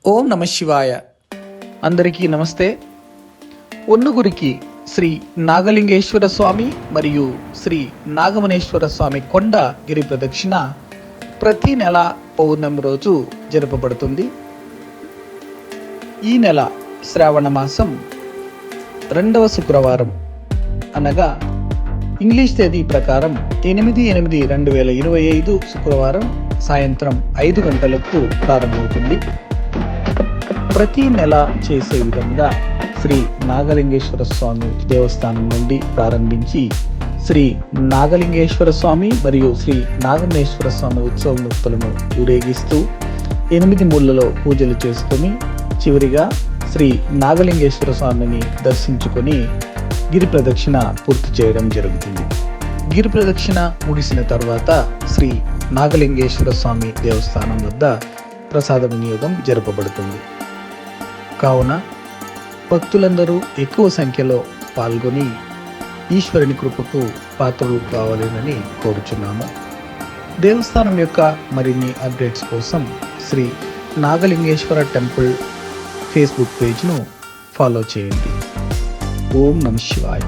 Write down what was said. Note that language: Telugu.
ఓం నమ శివాయ. అందరికీ నమస్తే. ఒన్నుగురికి శ్రీ నాగలింగేశ్వర స్వామి మరియు శ్రీ నాగమనేశ్వర స్వామి కొండ గిరి ప్రదక్షిణ ప్రతి నెల పౌర్ణమి రోజు జరపబడుతుంది. ఈ నెల శ్రావణ మాసం 2వ శుక్రవారం అనగా ఇంగ్లీష్ తేదీ ప్రకారం 8/8/2025 శుక్రవారం సాయంత్రం 5 గంటలకు ప్రారంభమవుతుంది. ప్రతి నెల చేసే విధంగా శ్రీ నాగలింగేశ్వర స్వామి దేవస్థానం నుండి ప్రారంభించి శ్రీ నాగలింగేశ్వర స్వామి మరియు శ్రీ నాగమనేశ్వర స్వామి ఉత్సవమూర్తులను ఊరేగిస్తూ 8 మూలలో పూజలు చేసుకొని చివరిగా శ్రీ నాగలింగేశ్వర స్వామిని దర్శించుకొని గిరి ప్రదక్షిణ పూర్తి చేయడం జరుగుతుంది. గిరి ప్రదక్షిణ ముగిసిన తర్వాత శ్రీ నాగలింగేశ్వర స్వామి దేవస్థానం వద్ద ప్రసాద వినియోగం జరపబడుతుంది. కావున భక్తులందరూ ఎక్కువ సంఖ్యలో పాల్గొని ఈశ్వరుని కృపకు పాత్రలు కావాలని కోరుచున్నాము. దేవస్థానం యొక్క మరిన్ని అప్డేట్స్ కోసం శ్రీ నాగలింగేశ్వర టెంపుల్ ఫేస్బుక్ పేజ్ను ఫాలో చేయండి. ఓం నమ శివాయ.